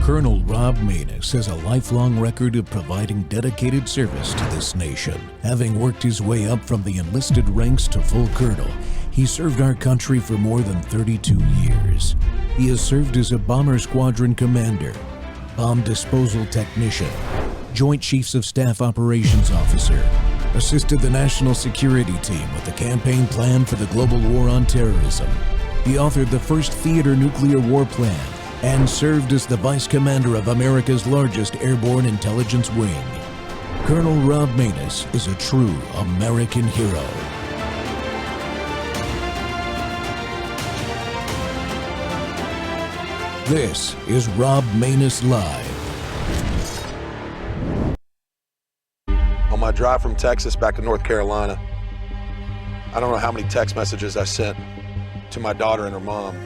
Colonel Rob Maness has a lifelong record of providing dedicated service to this nation. Having worked his way up from the enlisted ranks to full colonel, he served our country for more than 32 years. He has served as a bomber squadron commander, bomb disposal technician, Joint Chiefs of Staff Operations Officer, assisted the National Security Team with the campaign plan for the global war on terrorism. He authored the first theater nuclear war plan and served as the Vice Commander of America's largest airborne intelligence wing. Colonel Rob Maness is a true American hero. This is Rob Maness Live. On my drive from Texas back to North Carolina, I don't know how many text messages I sent to my daughter and her mom.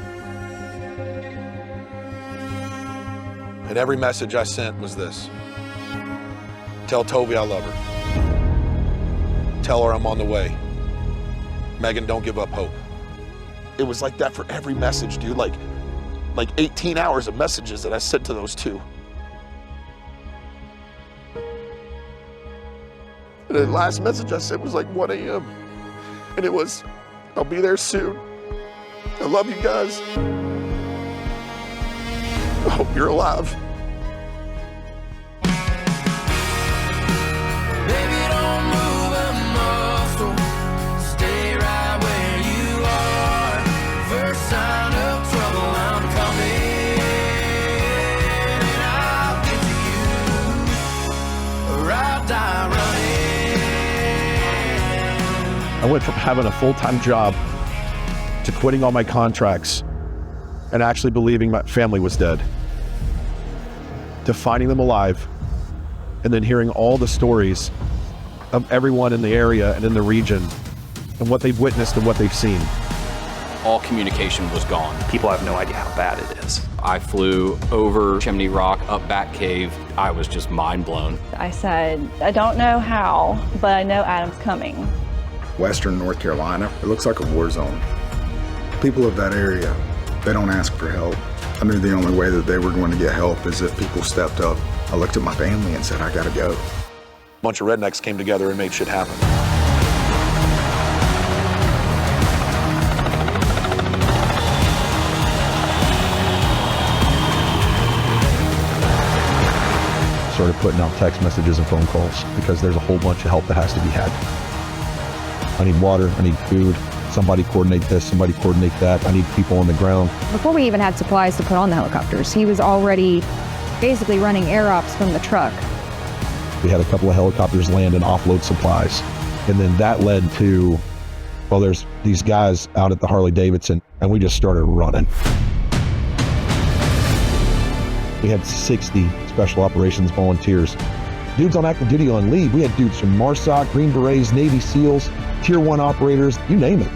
And every message I sent was this: tell Toby I love her. Tell her I'm on the way. Megan, don't give up hope. It was like that for every message, dude. Like 18 hours of messages that I sent to those two. And the last message I sent was like 1 a.m. And it was, I'll be there soon. I love you guys. I hope you're alive. Baby, don't move a muscle. Stay right where you are. First sign of trouble, I'm coming. And I'll get to you. Or I'll die running. I went from having a full-time job to quitting all my contracts and actually believing my family was dead, to finding them alive, and then hearing all the stories of everyone in the area and in the region and what they've witnessed and what they've seen. All communication was gone. People have no idea how bad it is. I flew over Chimney Rock, up Batcave. I was just mind blown. I said, I don't know how, but I know Adam's coming. Western North Carolina, it looks like a war zone. People of that area, they don't ask for help. I knew the only way that they were going to get help is if people stepped up. I looked at my family and said, I gotta go. A bunch of rednecks came together and made shit happen. Started putting out text messages and phone calls because there's a whole bunch of help that has to be had. I need water, I need food, somebody coordinate this, somebody coordinate that, I need people on the ground. Before we even had supplies to put on the helicopters, he was already basically running air ops from the truck. We had a couple of helicopters land and offload supplies. And then that led to, well, there's these guys out at the Harley-Davidson, and we just started running. We had 60 special operations volunteers. Dudes on active duty on leave. We had dudes from MARSOC, Green Berets, Navy SEALs, Tier 1 operators, you name it.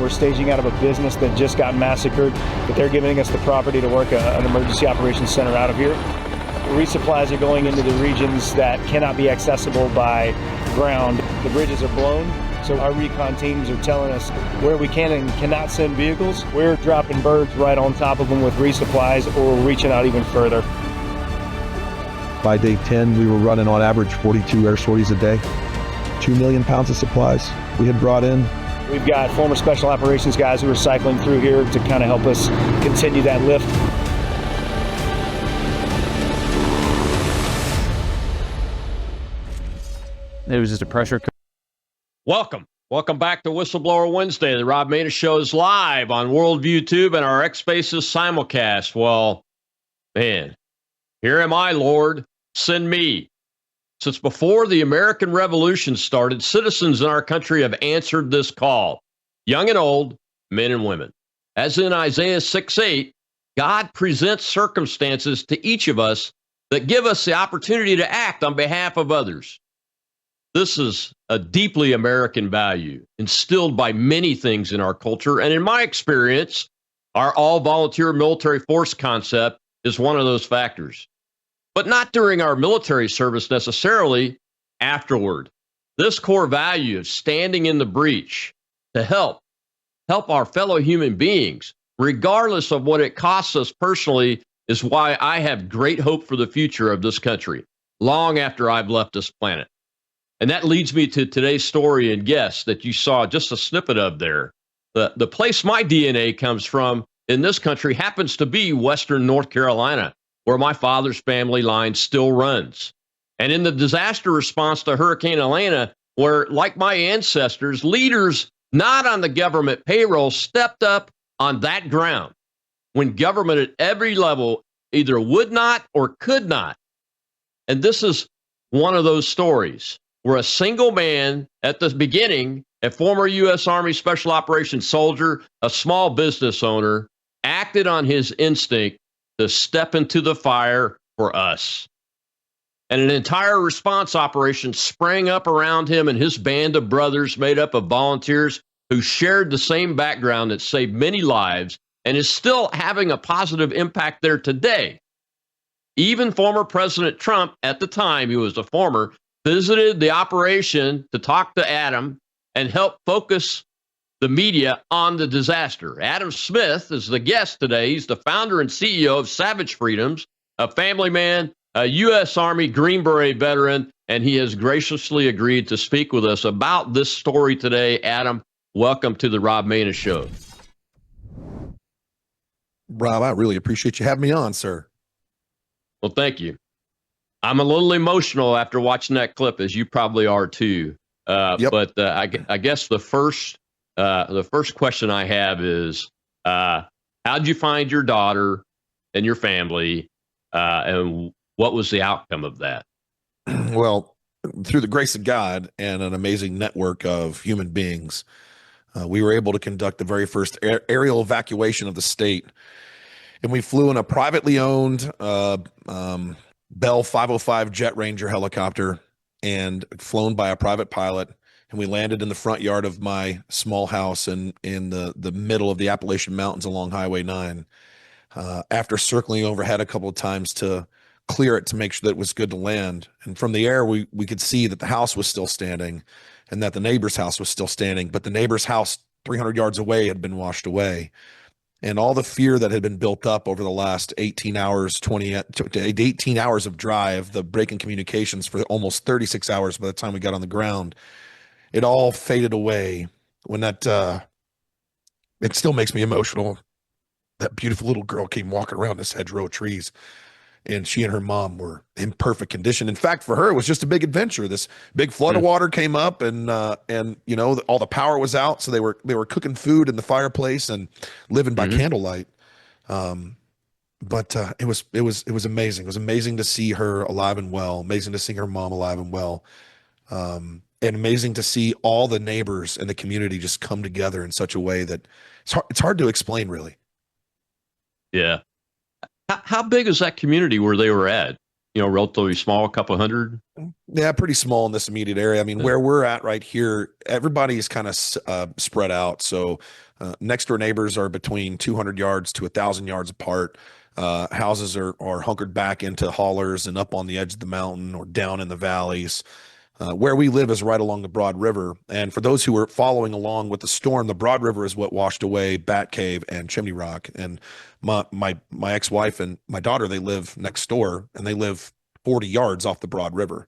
We're staging out of a business that just got massacred, but they're giving us the property to work an emergency operations center out of here. Resupplies are going into the regions that cannot be accessible by ground. The bridges are blown, so our recon teams are telling us where we can and cannot send vehicles. We're dropping birds right on top of them with resupplies, or we're reaching out even further. By day 10, we were running on average 42 air sorties a day. 2 million pounds of supplies we had brought in. We've got former special operations guys who are cycling through here to kind of help us continue that lift. It was just a pressure. Welcome back to Whistleblower Wednesday. The Rob Maness Show is live on Worldview Tube and our X Spaces simulcast. Well, man, here am I, Lord. Send me. Since before the American Revolution started, citizens in our country have answered this call, young and old, men and women. As in Isaiah 6:8, God presents circumstances to each of us that give us the opportunity to act on behalf of others. This is a deeply American value instilled by many things in our culture. And in my experience, our all-volunteer military force concept is one of those factors. But not during our military service necessarily, afterward. This core value of standing in the breach to help our fellow human beings, regardless of what it costs us personally, is why I have great hope for the future of this country long after I've left this planet. And that leads me to today's story and guest that you saw just a snippet of there. The place my DNA comes from in this country happens to be Western North Carolina, where my father's family line still runs. And in the disaster response to Hurricane Elena, where, like my ancestors, leaders not on the government payroll stepped up on that ground when government at every level either would not or could not. And this is one of those stories where a single man at the beginning, a former U.S. Army Special Operations soldier, a small business owner, acted on his instinct to step into the fire for us. And an entire response operation sprang up around him and his band of brothers made up of volunteers who shared the same background that saved many lives and is still having a positive impact there today. Even former President Trump, at the time, he was a former, visited the operation to talk to Adam and help focus the media on the disaster. Adam Smith is the guest today. He's the founder and CEO of Savage Freedoms, a family man, a U.S. Army Green Beret veteran, and he has graciously agreed to speak with us about this story today. Adam, welcome to the Rob Maness Show. Rob, I really appreciate you having me on, sir. Well, thank you. I'm a little emotional after watching that clip, as you probably are too. Yep. But I guess the first question I have is, how'd you find your daughter and your family, and what was the outcome of that? Well, through the grace of God and an amazing network of human beings, we were able to conduct the very first aerial evacuation of the state. And we flew in a privately owned Bell 505 Jet Ranger helicopter and flown by a private pilot. And we landed in the front yard of my small house in the middle of the Appalachian Mountains along Highway 9. After circling overhead a couple of times to clear it to make sure that it was good to land. And from the air, we could see that the house was still standing and that the neighbor's house was still standing, but the neighbor's house 300 yards away had been washed away. And all the fear that had been built up over the last 18 hours, 18 hours of drive, the break in communications for almost 36 hours by the time we got on the ground, it all faded away when that, it still makes me emotional. That beautiful little girl came walking around this hedgerow of trees, and she and her mom were in perfect condition. In fact, for her, it was just a big adventure. This big flood of water came up, and you know, all the power was out, so they were cooking food in the fireplace and living by candlelight. But it was amazing. It was amazing to see her alive and well. Amazing to see her mom alive and well. And amazing to see all the neighbors and the community just come together in such a way that it's hard to explain, really. Yeah. How big is that community where they were at? You know, relatively small, a couple hundred? Yeah, pretty small in this immediate area. I mean, where we're at right here, everybody is kind of spread out. So next door neighbors are between 200 yards to 1,000 yards apart. Houses are hunkered back into haulers and up on the edge of the mountain or down in the valleys. Where we live is right along the Broad River. And for those who were following along with the storm, the Broad River is what washed away Bat Cave and Chimney Rock. And my ex-wife and my daughter, they live next door, and they live 40 yards off the Broad River.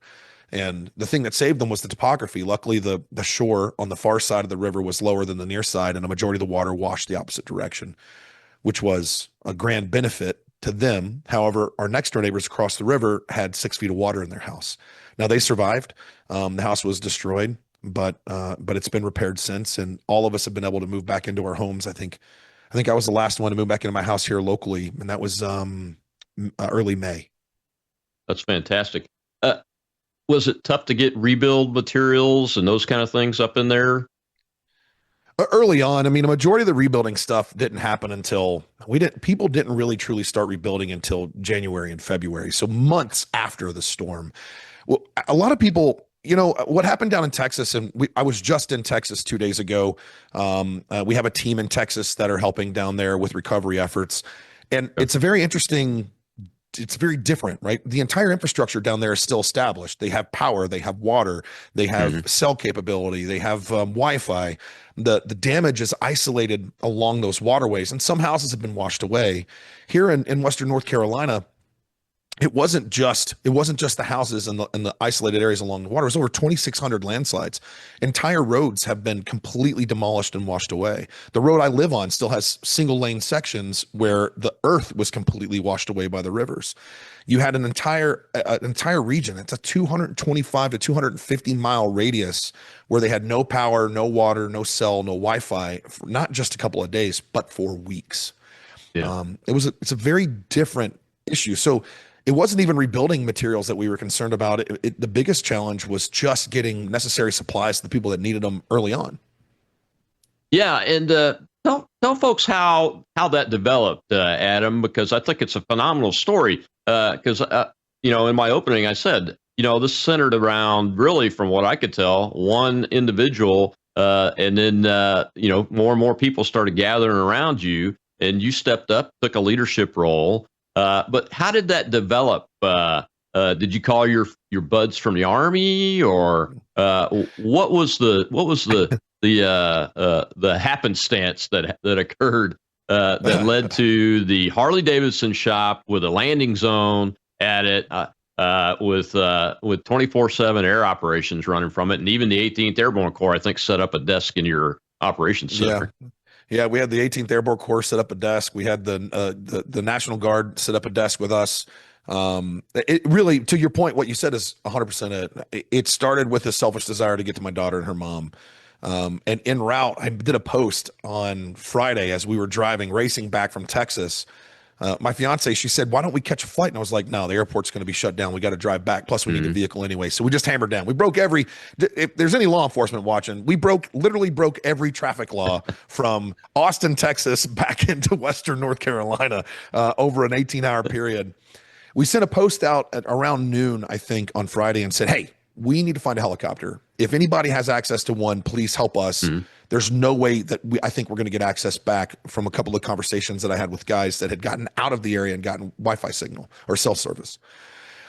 And the thing that saved them was the topography. Luckily, the shore on the far side of the river was lower than the near side, and a majority of the water washed the opposite direction, which was a grand benefit to them. However, our next door neighbors across the river had 6 feet of water in their house. Now, they survived. The house was destroyed, but it's been repaired since, and all of us have been able to move back into our homes. I think I was the last one to move back into my house here locally, and that was early May. That's fantastic. Was it tough to get rebuild materials and those kind of things up in there? Early on, I mean, a majority of the rebuilding stuff didn't happen until people didn't really truly start rebuilding until January and February. So months after the storm. Well, a lot of people, you know, what happened down in Texas, and I was just in Texas 2 days ago. We have a team in Texas that are helping down there with recovery efforts. And it's a very interesting it's very different, right? The entire infrastructure down there is still established. They have power, they have water, they have cell capability, they have Wi-Fi. The damage is isolated along those waterways, and some houses have been washed away. Here in Western North Carolina, it wasn't just the houses and the isolated areas along the water. It was over 2,600 landslides. Entire roads have been completely demolished and washed away. The road I live on still has single lane sections where the earth was completely washed away by the rivers. You had an entire region. It's a 225 to 250 mile radius where they had no power, no water, no cell, no Wi-Fi for not just a couple of days, but for weeks. Yeah. It's a very different issue. So it wasn't even rebuilding materials that we were concerned about. The biggest challenge was just getting necessary supplies to the people that needed them early on. Yeah, and tell folks how that developed, Adam, because I think it's a phenomenal story. Because in my opening, I said, this centered around, really, from what I could tell, one individual, and then more and more people started gathering around you, and you stepped up, took a leadership role. But how did that develop? Did you call your buds from the Army, or what was the happenstance that occurred that led to the Harley Davidson shop with a landing zone at it, with 24/7 air operations running from it, and even the 18th Airborne Corps, I think, set up a desk in your operations center. Yeah, we had the 18th Airborne Corps set up a desk. We had the National Guard set up a desk with us. It really, to your point, what you said is 100% it. It started with a selfish desire to get to my daughter and her mom. And en route, I did a post on Friday as we were racing back from Texas. My fiance, she said, "Why don't we catch a flight?" And I was like, "No, the airport's going to be shut down. We got to drive back. Plus, we need a vehicle anyway." So we just hammered down. We broke if there's any law enforcement watching, we literally broke every traffic law from Austin, Texas, back into Western North Carolina over an 18-hour period. We sent a post out at around noon, I think, on Friday and said, "Hey, we need to find a helicopter. If anybody has access to one, please help us." There's no way that I think we're going to get access back from a couple of conversations that I had with guys that had gotten out of the area and gotten Wi-Fi signal or cell service.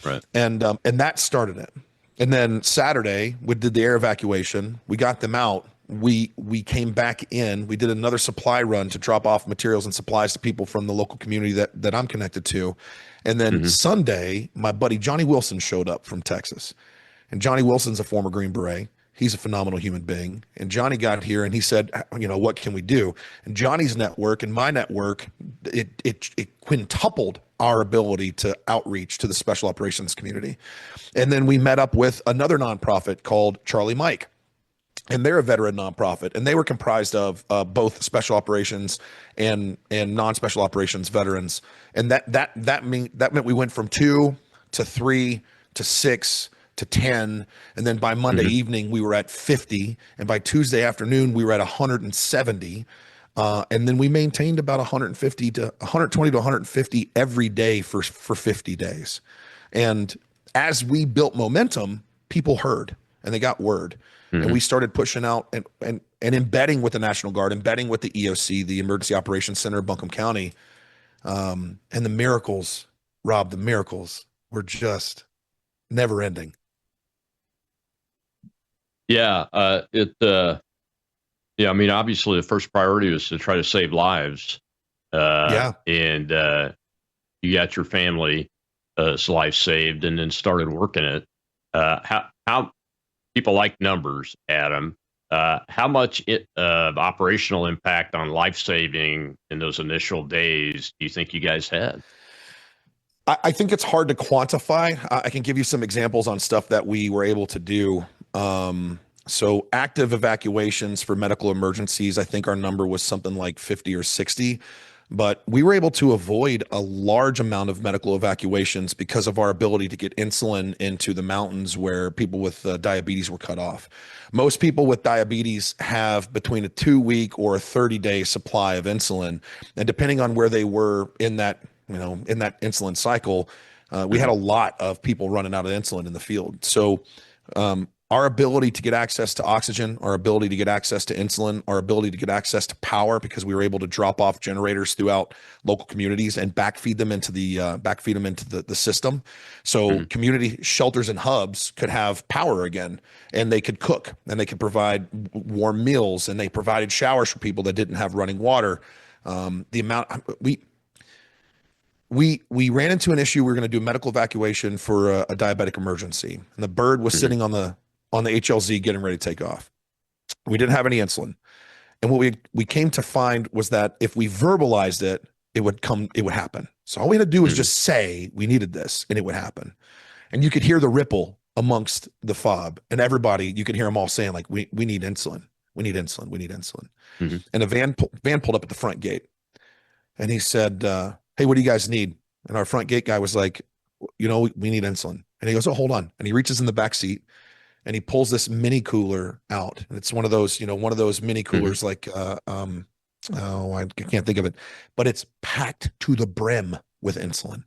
Right. And that started it. And then Saturday, we did the air evacuation. We got them out. We came back in. We did another supply run to drop off materials and supplies to people from the local community that I'm connected to. And then Sunday, my buddy Johnny Wilson showed up from Texas. And Johnny Wilson's a former Green Beret. He's a phenomenal human being. And Johnny got here and he said, "What can we do?" And Johnny's network and my network, it quintupled our ability to outreach to the special operations community. And then we met up with another nonprofit called Charlie Mike. And they're a veteran nonprofit, and they were comprised of both special operations and non-special operations veterans. And that meant we went from 2 to 3 to 6 to 10, and then by Monday evening we were at 50, and by Tuesday afternoon we were at 170, and then we maintained about 120 to 150 every day for 50 days. And as we built momentum, people heard and they got word. And we started pushing out and embedding with the National Guard, embedding with the EOC, the Emergency Operations Center of Buncombe County. And the miracles, Rob, the miracles were just never ending. Yeah. Obviously the first priority was to try to save lives. And you got your family's life saved and then started working it. How people like numbers, Adam. How much operational impact on life saving in those initial days do you think you guys had? I think it's hard to quantify. I can give you some examples on stuff that we were able to do. So active evacuations for medical emergencies, I think our number was something like 50 or 60. But we were able to avoid a large amount of medical evacuations because of our ability to get insulin into the mountains where people with diabetes were cut off. Most people with diabetes have between a 2-week or a 30-day supply of insulin. And depending on where they were in that insulin cycle, we had a lot of people running out of insulin in the field. So our ability to get access to oxygen, our ability to get access to insulin, our ability to get access to power, because we were able to drop off generators throughout local communities and backfeed them into the system. So community shelters and hubs could have power again, and they could cook, and they could provide warm meals, and they provided showers for people that didn't have running water. The amount we ran into an issue. We were going to do a medical evacuation for a diabetic emergency, and the bird was sitting on the HLZ getting ready to take off. We didn't have any insulin. And what we came to find was that if we verbalized it, it would happen. So all we had to do was just say we needed this, and it would happen. And you could hear the ripple amongst the FOB, and everybody, you could hear them all saying, like, we need insulin. We need insulin. We need insulin. And a van pulled up at the front gate, and he said, hey, what do you guys need? And our front gate guy was like, we need insulin. And he goes, oh, hold on. And he reaches in the back seat, and he pulls this mini cooler out. And it's one of those mini coolers, like, I can't think of it, but it's packed to the brim with insulin.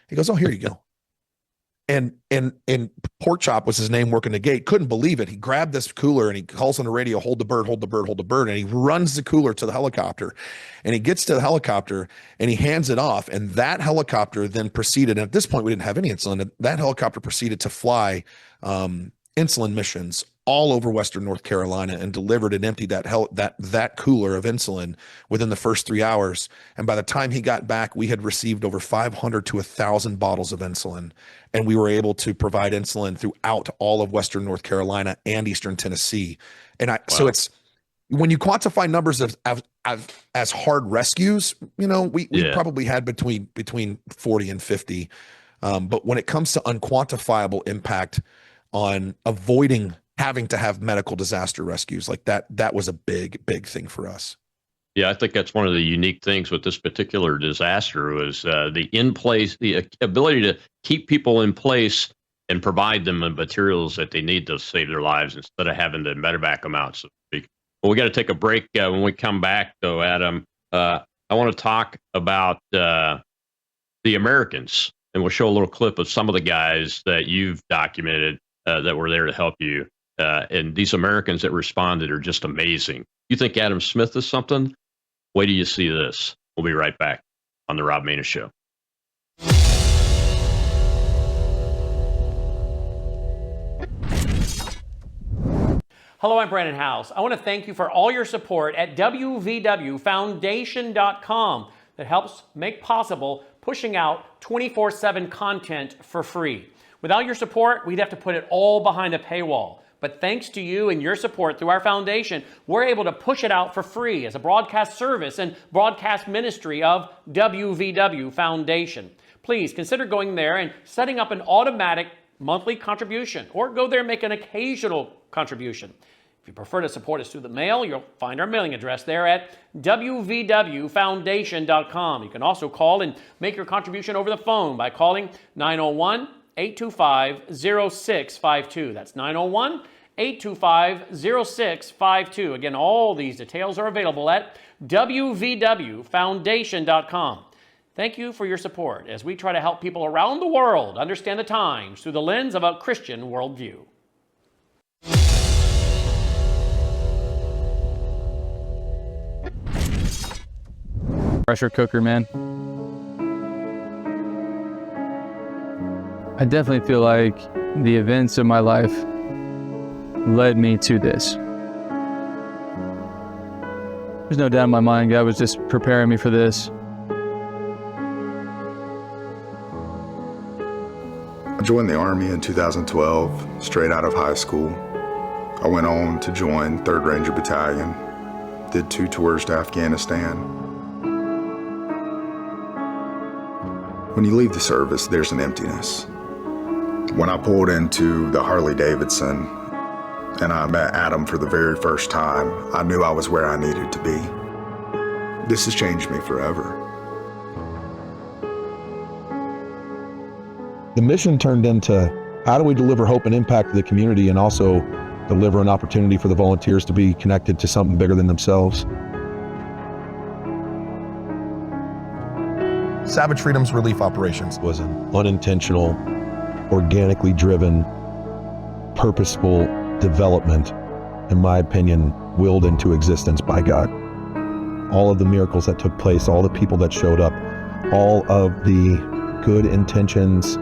He goes, oh, here you go. And Pork Chop was his name, working the gate, couldn't believe it. He grabbed this cooler and he calls on the radio, hold the bird, hold the bird, hold the bird. And he runs the cooler to the helicopter, and he gets to the helicopter and he hands it off. And that helicopter then proceeded, and at this point we didn't have any insulin. That helicopter proceeded to fly insulin missions all over Western North Carolina and delivered and emptied that cooler of insulin within the first 3 hours. And by the time he got back, we had received over 500 to 1,000 bottles of insulin, and we were able to provide insulin throughout all of Western North Carolina and Eastern Tennessee. And so it's, when you quantify numbers as hard rescues, we probably had between 40 and 50. But when it comes to unquantifiable impact on avoiding having to have medical disaster rescues, like that was a big thing for us. Yeah, I think that's one of the unique things with this particular disaster was the ability to keep people in place and provide them the materials that they need to save their lives instead of having to medevac them out, so to speak. Well, we got to take a break. When we come back, though, Adam, I want to talk about the Americans, and we'll show a little clip of some of the guys that you've documented that were there to help you. And these Americans that responded are just amazing. You think Adam Smith is something? Wait till you see this. We'll be right back on the Rob Maness Show. Hello, I'm Brandon House. I want to thank you for all your support at WVWFoundation.com that helps make possible pushing out 24/7 content for free. Without your support, we'd have to put it all behind a paywall. But thanks to you and your support through our foundation, we're able to push it out for free as a broadcast service and broadcast ministry of WVW Foundation. Please consider going there and setting up an automatic monthly contribution, or go there and make an occasional contribution. If you prefer to support us through the mail, you'll find our mailing address there at WVWFoundation.com. You can also call and make your contribution over the phone by calling 901-825-0652. That's 901-825-0652. Again, all these details are available at WVWFoundation.com. Thank you for your support as we try to help people around the world understand the times through the lens of a Christian worldview. Pressure cooker, man. I definitely feel like the events of my life led me to this. There's no doubt in my mind God was just preparing me for this. I joined the Army in 2012, straight out of high school. I went on to join 3rd Ranger Battalion, did 2 tours to Afghanistan. When you leave the service, there's an emptiness. When I pulled into the Harley-Davidson and I met Adam for the very first time, I knew I was where I needed to be. This has changed me forever. The mission turned into, how do we deliver hope and impact to the community and also deliver an opportunity for the volunteers to be connected to something bigger than themselves? Savage Freedom's relief operations Was an unintentional, organically driven, purposeful development, in my opinion, willed into existence by God. All of the miracles that took place, all the people that showed up, all of the good intentions,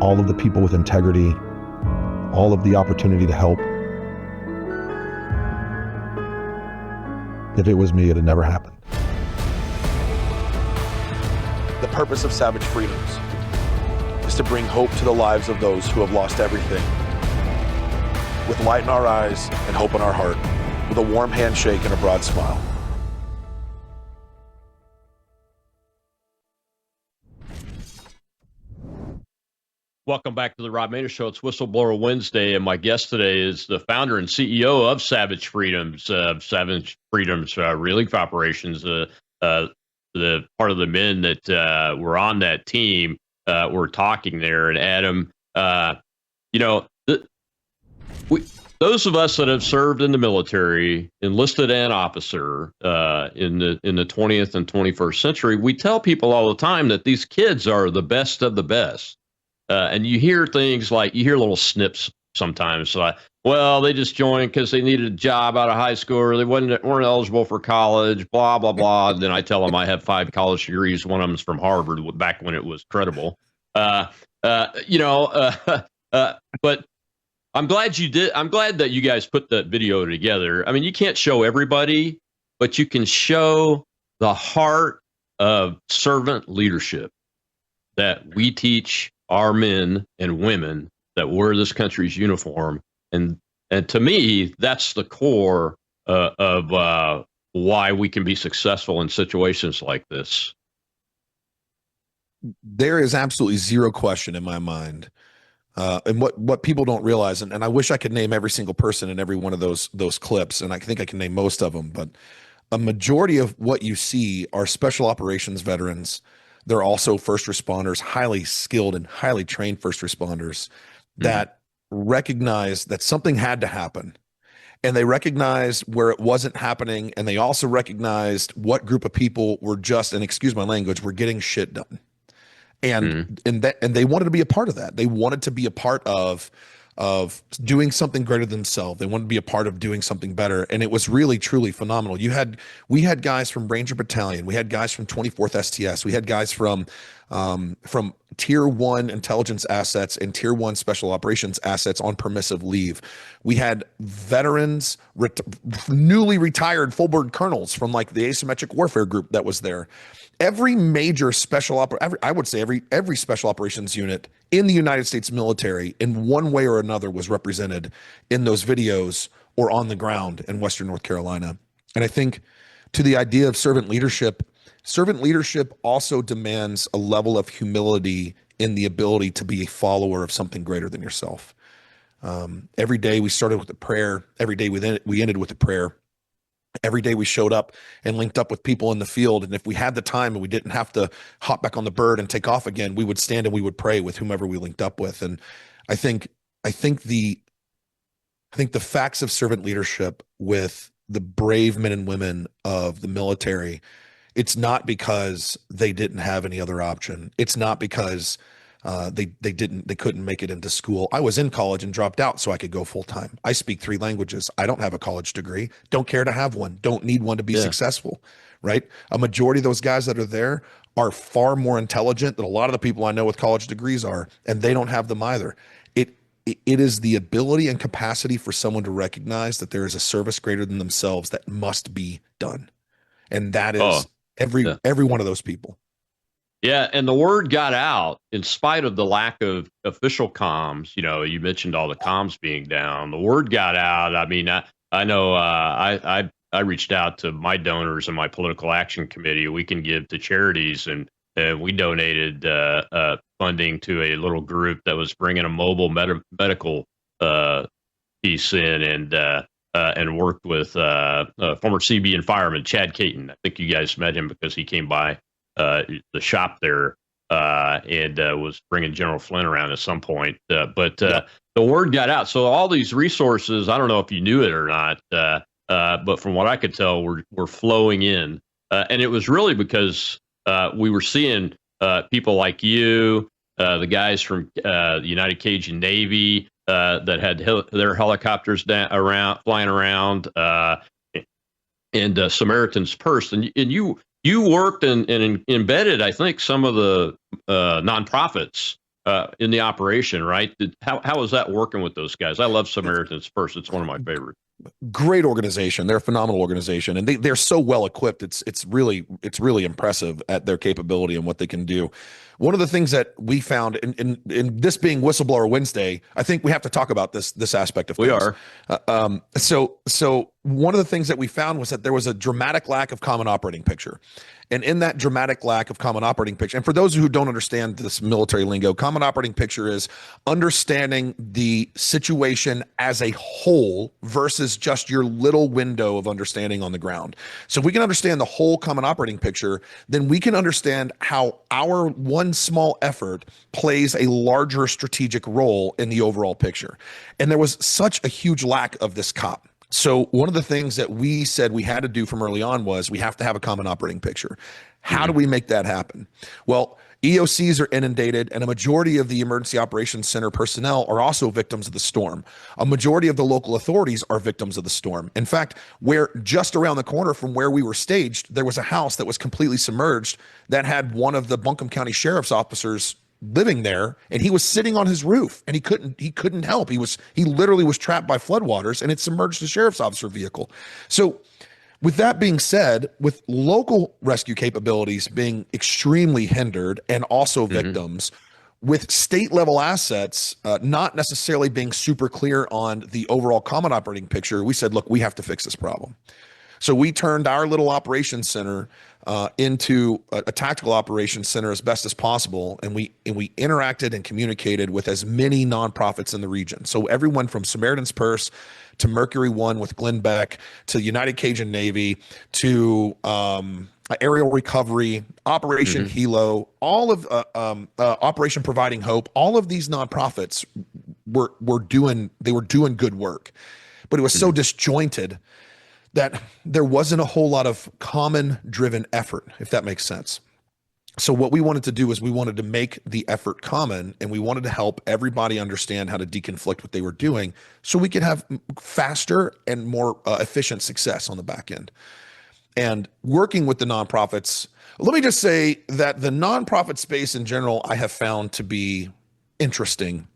all of the people with integrity, all of the opportunity to help. If it was me, it had never happened. The purpose of Savage Freedoms is to bring hope to the lives of those who have lost everything. With light in our eyes and hope in our heart, with a warm handshake and a broad smile. Welcome back to the Rob Maness Show. It's Whistleblower Wednesday, and my guest today is the founder and CEO of Savage Freedoms, relief operations. The part of the men that were on that team were talking there, and Adam, those of us that have served in the military, enlisted and officer, in the 20th and 21st century, we tell people all the time that these kids are the best of the best. And you hear things like, you hear little snips sometimes, like, well, they just joined because they needed a job out of high school, or they weren't eligible for college, blah, blah, blah. And then I tell them I have 5 college degrees. One of them's from Harvard back when it was credible. But I'm glad you did. I'm glad that you guys put that video together. I mean, you can't show everybody, but you can show the heart of servant leadership that we teach our men and women that wear this country's uniform. And to me, that's the core of why we can be successful in situations like this. There is absolutely zero question in my mind. And what people don't realize, and I wish I could name every single person in every one of those clips, and I think I can name most of them, but a majority of what you see are special operations veterans. They're also first responders, highly skilled and highly trained first responders that recognize that something had to happen. And they recognized where it wasn't happening. And they also recognized what group of people were just, and excuse my language, were getting shit done. And they wanted to be a part of that. They wanted to be a part of doing something greater than themselves. They wanted to be a part of doing something better. And it was really, truly phenomenal. We had guys from Ranger Battalion. We had guys from 24th STS. We had guys from Tier 1 intelligence assets and Tier 1 special operations assets on permissive leave. We had veterans, newly retired full-board colonels from like the asymmetric warfare group that was there. Every major I would say every special operations unit in the United States military in one way or another was represented in those videos or on the ground in Western North Carolina. And I think to the idea of servant leadership also demands a level of humility in the ability to be a follower of something greater than yourself. Every day we started with a prayer. Every day we ended with a prayer. Every day we showed up and linked up with people in the field. And if we had the time and we didn't have to hop back on the bird and take off again, we would stand and we would pray with whomever we linked up with. And I think the facts of servant leadership with the brave men and women of the military, it's not because they didn't have any other option. It's not because they couldn't make it into school. I was in college and dropped out so I could go full time. I speak 3 languages. I don't have a college degree. Don't care to have one. Don't need one to be successful, right? A majority of those guys that are there are far more intelligent than a lot of the people I know with college degrees are, and they don't have them either. It is the ability and capacity for someone to recognize that there is a service greater than themselves that must be done. And that is every one of those people. Yeah, and the word got out in spite of the lack of official comms. You mentioned all the comms being down. The word got out. I mean, I know I reached out to my donors and my political action committee. We can give to charities, and we donated funding to a little group that was bringing a mobile medical piece in, and worked with former CB fireman Chad Caton. I think you guys met him because he came by the shop there and was bringing General Flynn around at some point. But the word got out. So all these resources, I don't know if you knew it or not, but from what I could tell, were flowing in. And it was really because we were seeing people like you, the guys from the United Cajun Navy, that had their helicopters flying around, and Samaritan's Purse, and you worked and embedded, I think, some of the nonprofits in the operation, right? How was that working with those guys? I love Samaritan's Purse; it's one of my favorites. Great organization. They're a phenomenal organization, and they're so well equipped. It's really impressive at their capability and what they can do. One of the things that we found in this being Whistleblower Wednesday, I think we have to talk about this aspect of things. We are. So one of the things that we found was that there was a dramatic lack of common operating picture. And in that dramatic lack of common operating picture, and for those who don't understand this military lingo, common operating picture is understanding the situation as a whole versus just your little window of understanding on the ground. So if we can understand the whole common operating picture, then we can understand how our one small effort plays a larger strategic role in the overall picture. And there was such a huge lack of this COP. So one of the things that we said we had to do from early on was we have to have a common operating picture. How do we make that happen? Well, EOCs are inundated, and a majority of the Emergency Operations Center personnel are also victims of the storm. A majority of the local authorities are victims of the storm. In fact, where just around the corner from where we were staged, there was a house that was completely submerged that had one of the Buncombe County Sheriff's officers living there, and he was sitting on his roof, and he couldn't help. He literally was trapped by floodwaters, and it submerged the sheriff's officer vehicle. So with that being said, with local rescue capabilities being extremely hindered and also victims, with state level assets not necessarily being super clear on the overall common operating picture, we said, look, we have to fix this problem. So we turned our little operations center into a tactical operations center as best as possible, and we interacted and communicated with as many nonprofits in the region. So everyone from Samaritan's Purse to Mercury One with Glenn Beck to United Cajun Navy to Aerial Recovery, Operation Hilo, all of Operation Providing Hope, all of these nonprofits were doing good work, but it was so disjointed that there wasn't a whole lot of common driven effort, if that makes sense. So what we wanted to do is we wanted to make the effort common, and we wanted to help everybody understand how to deconflict what they were doing so we could have faster and more efficient success on the back end. And working with the nonprofits, let me just say that the nonprofit space in general, I have found to be interesting.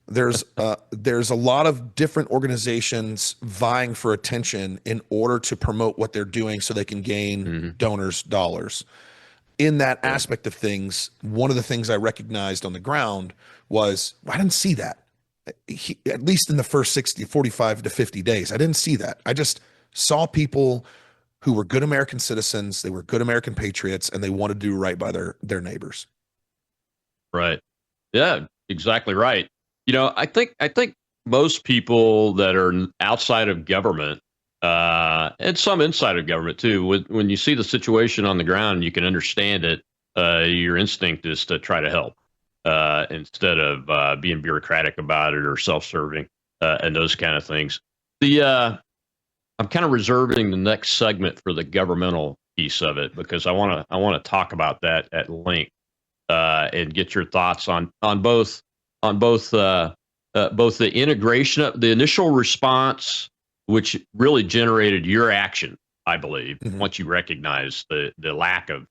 There's a lot of different organizations vying for attention in order to promote what they're doing so they can gain donors' dollars. In that aspect of things, one of the things I recognized on the ground was I didn't see that. At least in the first 45 to 50 days, I didn't see that. I just saw people who were good American citizens, they were good American patriots, and they wanted to do right by their neighbors. Right. Yeah, exactly right. You know, I think most people that are outside of government, and some inside of government too, when you see the situation on the ground, you can understand it. Your instinct is to try to help instead of being bureaucratic about it or self-serving and those kind of things. I'm kind of reserving the next segment for the governmental piece of it because I want to talk about that at length and get your thoughts on both the integration of the initial response, which really generated your action, I believe, once you recognize the lack of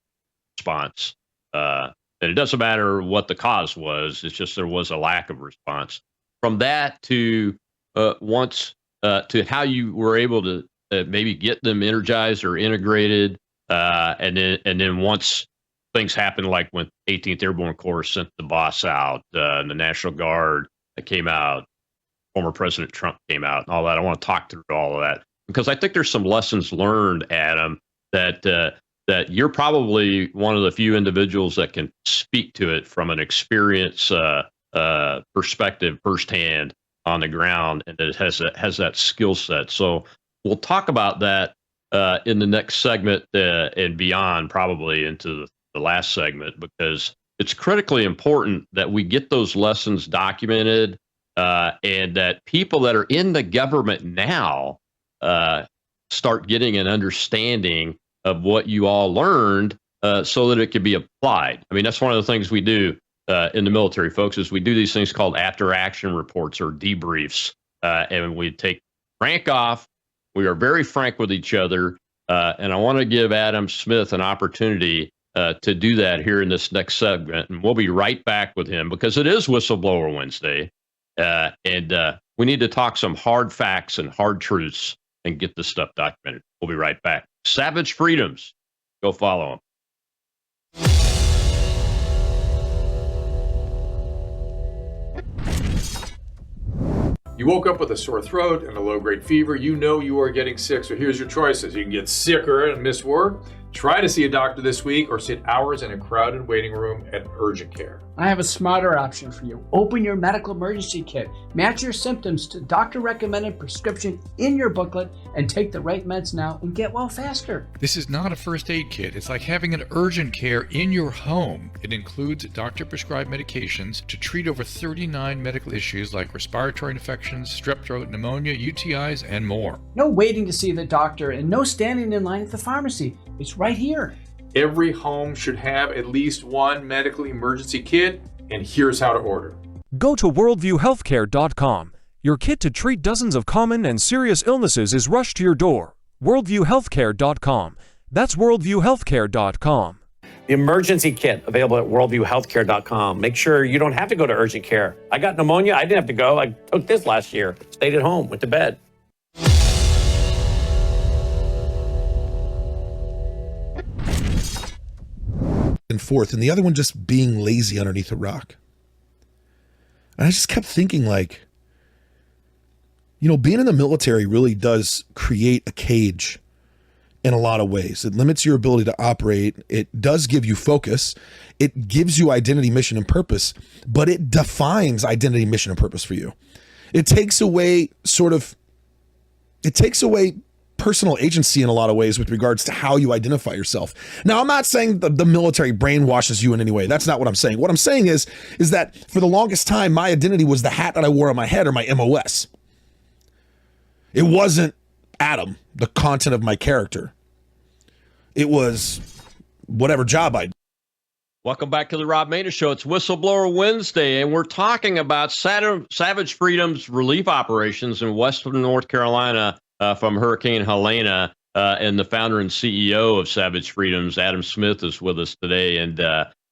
response. And it doesn't matter what the cause was, it's just there was a lack of response. From that to to how you were able to maybe get them energized or integrated, and then once things happened, like when 18th Airborne Corps sent the boss out, and the National Guard came out, former President Trump came out, and all that. I want to talk through all of that because I think there's some lessons learned, Adam, that you're probably one of the few individuals that can speak to it from an experience perspective firsthand on the ground, and that has that skill set. So we'll talk about that in the next segment and beyond, probably into the last segment, because it's critically important that we get those lessons documented and that people that are in the government now start getting an understanding of what you all learned so that it can be applied. I mean, that's one of the things we do in the military, folks, is we do these things called after-action reports or debriefs, and we take frank off. We are very frank with each other, and I want to give Adam Smith an opportunity to do that here in this next segment, and we'll be right back with him because it is Whistleblower Wednesday, and we need to talk some hard facts and hard truths and get this stuff documented. We'll be right back. Savage Freedoms. Go follow him. You woke up with a sore throat and a low-grade fever. You know you are getting sick, so here's your choices. You can get sicker and miss work, try to see a doctor this week, or sit hours in a crowded waiting room at urgent care. I have a smarter option for you. Open your medical emergency kit. Match your symptoms to doctor-recommended prescription in your booklet and take the right meds now and get well faster. This is not a first aid kit. It's like having an urgent care in your home. It includes doctor-prescribed medications to treat over 39 medical issues like respiratory infections, strep throat, pneumonia, UTIs, and more. No waiting to see the doctor and no standing in line at the pharmacy. It's right here. Every home should have at least one medical emergency kit, and here's how to order. Go to worldviewhealthcare.com. Your kit to treat dozens of common and serious illnesses is rushed to your door. worldviewhealthcare.com. That's worldviewhealthcare.com. The emergency kit available at worldviewhealthcare.com. Make sure you don't have to go to urgent care. I got pneumonia. I didn't have to go. I took this last year. Stayed at home. Went to bed. And forth, and the other one just being lazy underneath a rock. And I just kept thinking, like, you know, being in the military really does create a cage in a lot of ways. It limits your ability to operate. It does give you focus. It gives you identity, mission, and purpose, but it defines identity, mission, and purpose for you. It takes away personal agency in a lot of ways with regards to how you identify yourself. Now, I'm not saying the military brainwashes you in any way. That's not what I'm saying. What I'm saying is that for the longest time, my identity was the hat that I wore on my head or my MOS. It wasn't Adam, the content of my character. It was whatever job I did. Welcome back to the Rob Maness Show. It's Whistleblower Wednesday, and we're talking about Savage Freedom's relief operations in western North Carolina from Hurricane Helene, and the founder and CEO of Savage Freedoms, Adam Smith, is with us today. And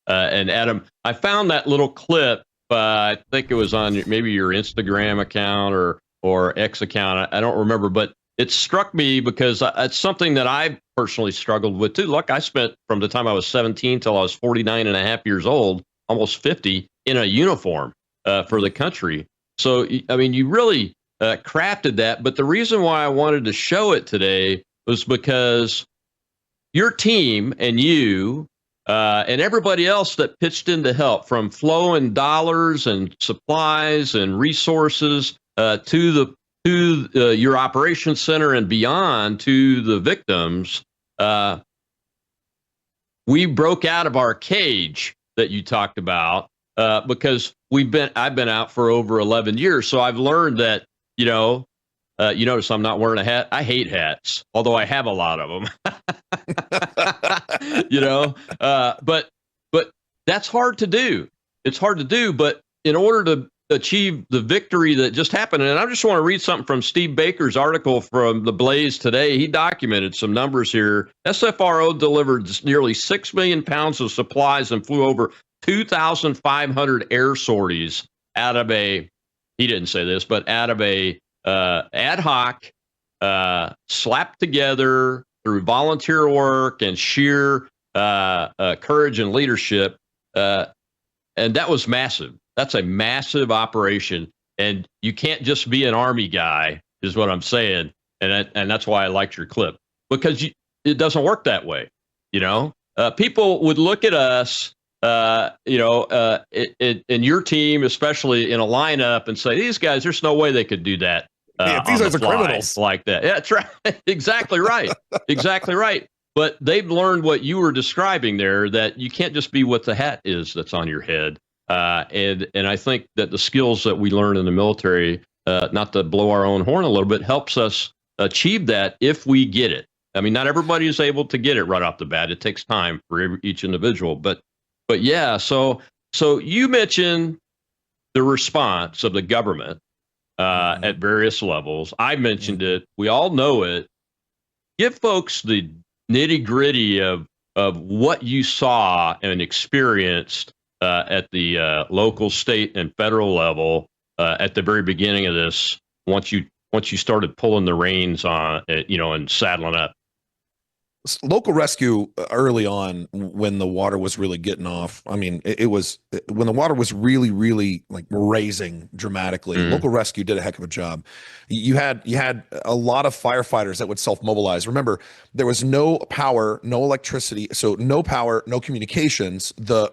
Adam, I found that little clip. I think it was on maybe your Instagram account or X account. I don't remember, but it struck me because it's something that I personally struggled with too. Look, I spent from the time I was 17 till I was 49 and a half years old, almost 50, in a uniform for the country. So, I mean, you really crafted that. But the reason why I wanted to show it today was because your team and you and everybody else that pitched in to help, from flowing dollars and supplies and resources to your operations center and beyond to the victims, we broke out of our cage that you talked about because I've been out for over 11 years. So I've learned that, you notice I'm not wearing a hat. I hate hats, although I have a lot of them. But that's hard to do. It's hard to do. But in order to achieve the victory that just happened, and I just want to read something from Steve Baker's article from The Blaze today. He documented some numbers here. SFRO delivered nearly 6 million pounds of supplies and flew over 2,500 air sorties out of he didn't say this, but out of a ad hoc, slapped together through volunteer work and sheer courage and leadership. And that was massive. That's a massive operation. And you can't just be an Army guy, is what I'm saying. And that's why I liked your clip, because it doesn't work that way. People would look at us, in your team, especially in a lineup, and say, these guys, there's no way they could do that. These guys are criminals like that. Yeah, that's right. Exactly right. Exactly right. But they've learned what you were describing there, that you can't just be what the hat is that's on your head. And I think that the skills that we learn in the military, not to blow our own horn a little bit, helps us achieve that if we get it. I mean, not everybody is able to get it right off the bat. It takes time for each individual. But yeah, so So you mentioned the response of the government at various levels. I mentioned it. We all know it. Give folks the nitty gritty of what you saw and experienced at the local, state, and federal level at the very beginning of this. Once you started pulling the reins on it, and saddling up. Local rescue early on, when the water was really getting off. I mean, it was when the water was really, really like raising dramatically. Local rescue did a heck of a job. You had a lot of firefighters that would self-mobilize. Remember, there was no power, no electricity, so no power, no communications. The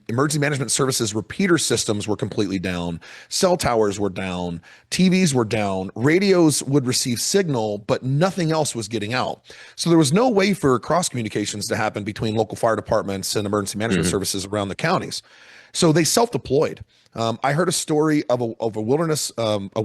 emergency management services repeater systems were completely down. Cell towers were down. TVs were down. Radios would receive signal, but nothing else was getting out. So there was no way for cross communications to happen between local fire departments and emergency management services around the counties. So they self-deployed. I heard a story of a wilderness first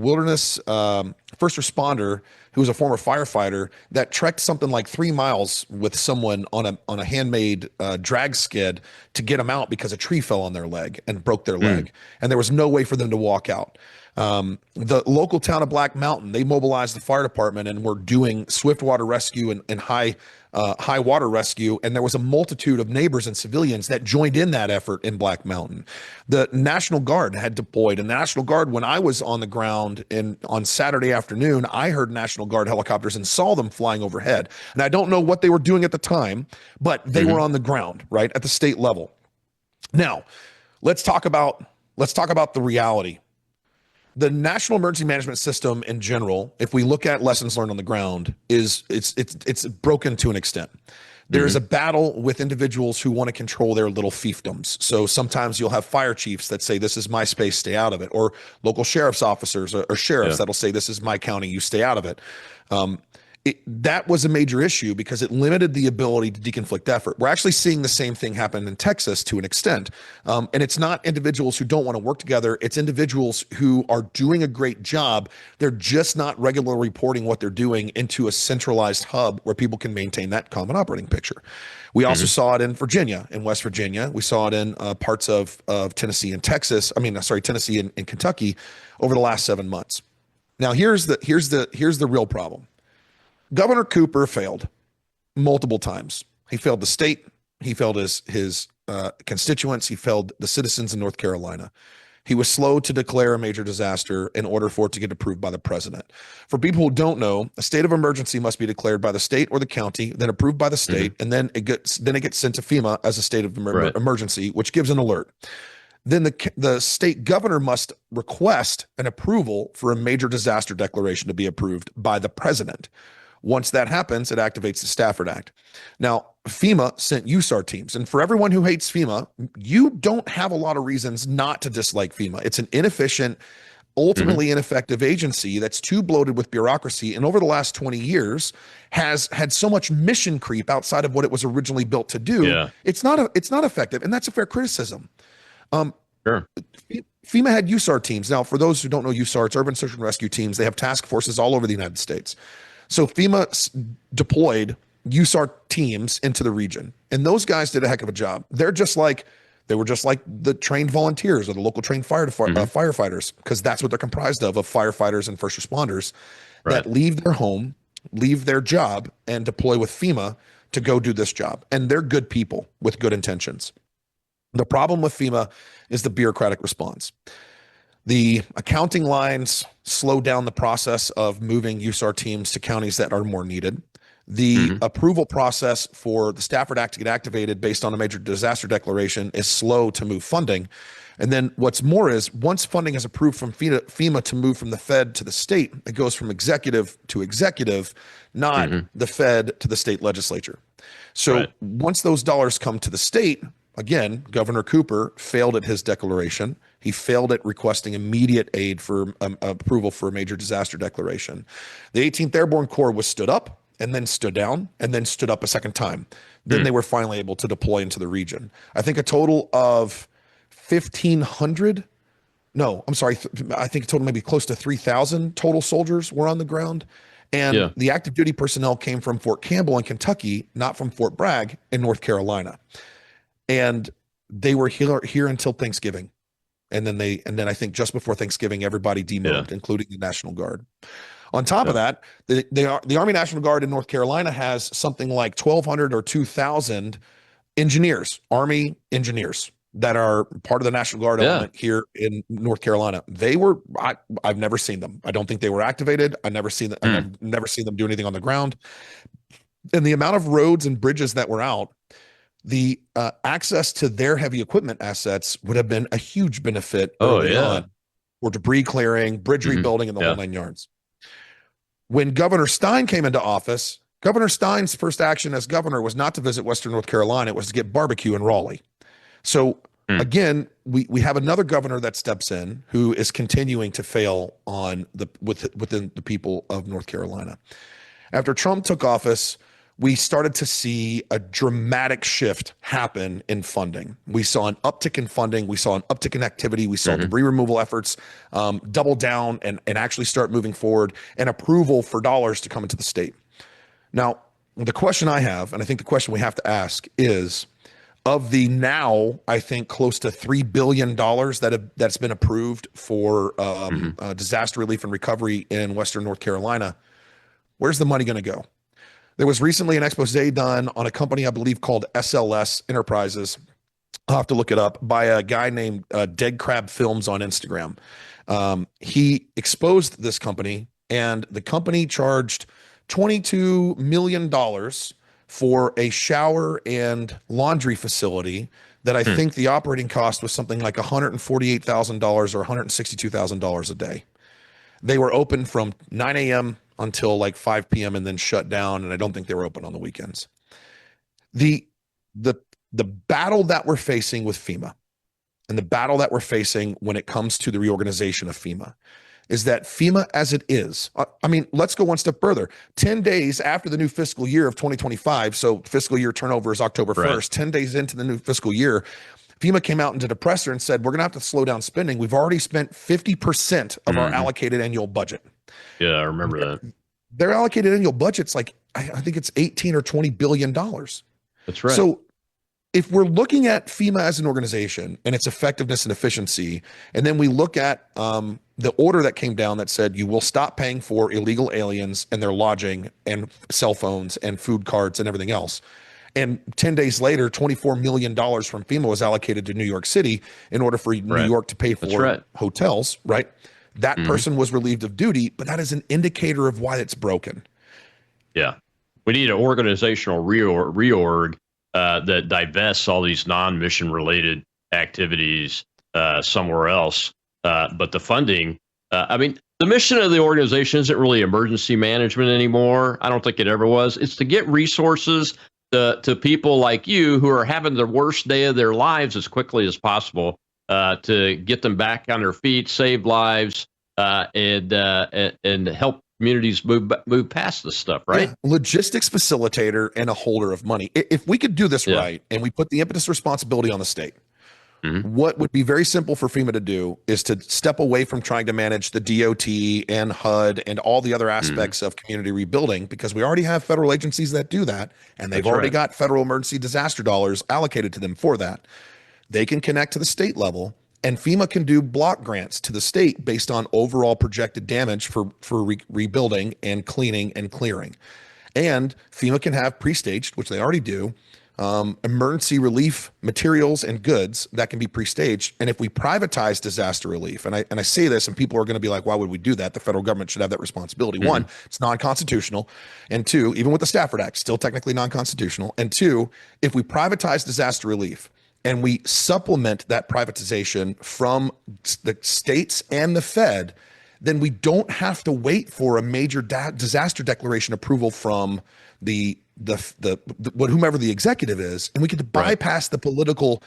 responder who was a former firefighter that trekked something like 3 miles with someone on a handmade drag skid to get them out because a tree fell on their leg and broke their leg, and there was no way for them to walk out. The local town of Black Mountain, they mobilized the fire department and were doing swift water rescue and high water rescue. And there was a multitude of neighbors and civilians that joined in that effort in Black Mountain. The National Guard had deployed, and the National Guard, when I was on the ground on Saturday afternoon, I heard National Guard helicopters and saw them flying overhead. And I don't know what they were doing at the time, but they were on the ground, right, at the state level. Now, let's talk about the reality. The National Emergency Management System in general, if we look at lessons learned on the ground, it's broken to an extent. There is a battle with individuals who want to control their little fiefdoms. So sometimes you'll have fire chiefs that say, this is my space, stay out of it. Or local sheriff's officers or sheriffs that'll say, this is my county, you stay out of it. That was a major issue because it limited the ability to deconflict effort. We're actually seeing the same thing happen in Texas to an extent. And it's not individuals who don't want to work together. It's individuals who are doing a great job. They're just not regularly reporting what they're doing into a centralized hub where people can maintain that common operating picture. We also saw it in Virginia, in West Virginia. We saw it in parts of Tennessee and Tennessee and Kentucky over the last 7 months. Now, here's the real problem. Governor Cooper failed multiple times. He failed the state. He failed his constituents. He failed the citizens in North Carolina. He was slow to declare a major disaster in order for it to get approved by the president. For people who don't know, a state of emergency must be declared by the state or the county, then approved by the state, and then it gets sent to FEMA as a state of emergency, which gives an alert. Then the state governor must request an approval for a major disaster declaration to be approved by the president. Once that happens, it activates the Stafford Act. Now, FEMA sent USAR teams. And for everyone who hates FEMA, you don't have a lot of reasons not to dislike FEMA. It's an inefficient, ultimately ineffective agency that's too bloated with bureaucracy. And over the last 20 years has had so much mission creep outside of what it was originally built to do. Yeah. It's not effective. And that's a fair criticism. Sure. FEMA had USAR teams. Now, for those who don't know USAR, it's Urban Search and Rescue Teams. They have task forces all over the United States. So FEMA deployed USAR teams into the region, and those guys did a heck of a job. They were just like the trained volunteers or the local trained firefighters, because that's what they're comprised of firefighters and first responders that leave their home, leave their job, and deploy with FEMA to go do this job. And they're good people with good intentions. The problem with FEMA is the bureaucratic response. The accounting lines slow down the process of moving USAR teams to counties that are more needed. The approval process for the Stafford Act to get activated based on a major disaster declaration is slow to move funding. And then what's more is once funding is approved from FEMA to move from the Fed to the state, it goes from executive to executive, not the Fed to the state legislature. So once those dollars come to the state, again, Governor Cooper failed at his declaration. He failed at requesting immediate aid for approval for a major disaster declaration. The 18th Airborne Corps was stood up and then stood down and then stood up a second time. Then they were finally able to deploy into the region. I think a total of 1,500. No, I'm sorry. I think a total maybe close to 3,000 total soldiers were on the ground. And the active duty personnel came from Fort Campbell in Kentucky, not from Fort Bragg in North Carolina. And they were here until Thanksgiving. And then I think just before Thanksgiving, everybody demoved, including the National Guard. On top of that, the Army National Guard in North Carolina has something like 1,200 or 2,000 engineers, Army engineers that are part of the National Guard element here in North Carolina. I've never seen them. I don't think they were activated. I've never seen them do anything on the ground. And the amount of roads and bridges that were out, the access to their heavy equipment assets would have been a huge benefit early on for debris clearing, bridge rebuilding, and the whole 9 yards. When Governor Stein came into office, Governor Stein's first action as governor was not to visit Western North Carolina. It was to get barbecue in Raleigh. So again, we have another governor that steps in who is continuing to fail on within the people of North Carolina. After Trump took office, we started to see a dramatic shift happen in funding. We saw an uptick in funding. We saw an uptick in activity. We saw debris removal efforts double down and actually start moving forward, and approval for dollars to come into the state. Now, the question I have, and I think the question we have to ask is, of the now, I think, close to $3 billion that's been approved for disaster relief and recovery in Western North Carolina, where's the money going to go? There was recently an expose done on a company, I believe, called SLS Enterprises. I'll have to look it up, by a guy named Dead Crab Films on Instagram. He exposed this company, and the company charged $22 million for a shower and laundry facility that I think the operating cost was something like $148,000 or $162,000 a day. They were open from 9 a.m. until like 5 p.m. and then shut down. And I don't think they were open on the weekends. The battle that we're facing with FEMA, and the battle that we're facing when it comes to the reorganization of FEMA, is that FEMA as it is, I mean, let's go one step further. 10 days after the new fiscal year of 2025, so fiscal year turnover is October 1st, 10 days into the new fiscal year, FEMA came out and did a presser and said, we're going to have to slow down spending. We've already spent 50% of our allocated annual budget. Yeah, I remember that. Their allocated annual budget's like, I think it's 18 or $20 billion. That's right. So if we're looking at FEMA as an organization and its effectiveness and efficiency, and then we look at the order that came down that said you will stop paying for illegal aliens and their lodging and cell phones and food cards and everything else. And 10 days later, $24 million from FEMA was allocated to New York City in order for New York to pay for hotels, right? That person was relieved of duty, but that is an indicator of why it's broken. Yeah. We need an organizational reorg that divests all these non-mission related activities somewhere else. But the funding, I mean, the mission of the organization isn't really emergency management anymore. I don't think it ever was. It's to get resources to people like you who are having the worst day of their lives as quickly as possible, to get them back on their feet, save lives, and help communities move past this stuff, right? Yeah. Logistics facilitator and a holder of money. If we could do this right, and we put the impetus responsibility on the state, what would be very simple for FEMA to do is to step away from trying to manage the DOT and HUD and all the other aspects of community rebuilding, because we already have federal agencies that do that, and they've already got federal emergency disaster dollars allocated to them for that. They can connect to the state level, and FEMA can do block grants to the state based on overall projected damage for rebuilding and cleaning and clearing. And FEMA can have pre-staged, which they already do, emergency relief materials and goods that can be pre-staged. And if we privatize disaster relief, and I say this, and people are going to be like, why would we do that? The federal government should have that responsibility. One, it's non-constitutional. And two, even with the Stafford Act, still technically non-constitutional. And two, if we privatize disaster relief and we supplement that privatization from the states and the Fed, then we don't have to wait for a major disaster declaration approval from whomever the executive is, and we get to bypass the political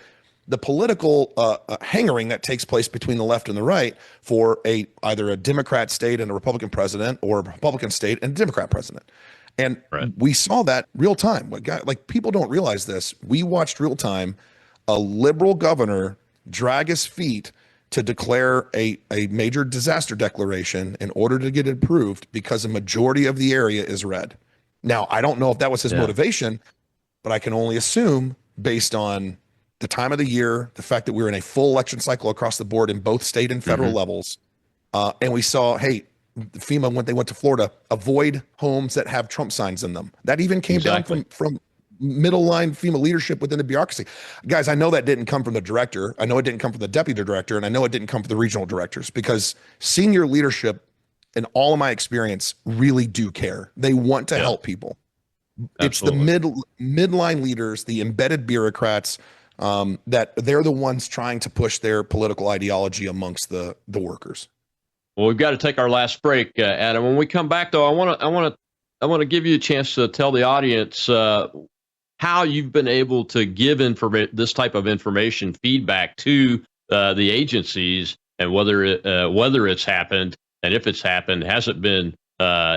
hangering that takes place between the left and the right for either a Democrat state and a Republican president, or a Republican state and a Democrat president. And we saw that real time. Like, people don't realize this. We watched real time a liberal governor drag his feet to declare a major disaster declaration in order to get it approved because a majority of the area is red. Now, I don't know if that was his motivation, but I can only assume, based on the time of the year, the fact that we're in a full election cycle across the board in both state and federal levels. And we saw, hey, FEMA, when they went to Florida, avoid homes that have Trump signs in them. That even came down from middle line FEMA leadership within the bureaucracy. Guys, I know that didn't come from the director. I know it didn't come from the deputy director, and I know it didn't come from the regional directors, because senior leadership, in all of my experience, really do care. They want to help people. It's the midline leaders, the embedded bureaucrats, that they're the ones trying to push their political ideology amongst the workers. Well, we've got to take our last break, Adam. When we come back, though, I want to give you a chance to tell the audience how you've been able to give this type of information feedback to the agencies, and whether it's happened, and if it's happened, has it been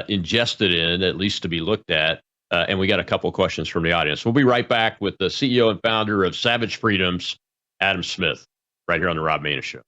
ingested in, at least to be looked at? And we got a couple of questions from the audience. We'll be right back with the CEO and founder of Savage Freedoms, Adam Smith, right here on the Rob Maness Show.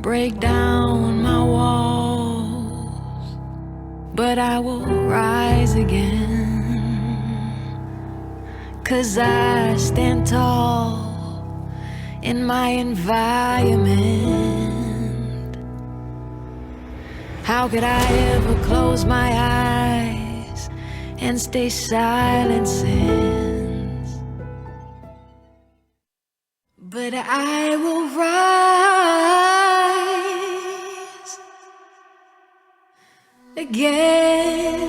Break down my walls, but I will rise again, 'cause I stand tall in my environment. How could I ever close my eyes and stay silent since? But I will rise again.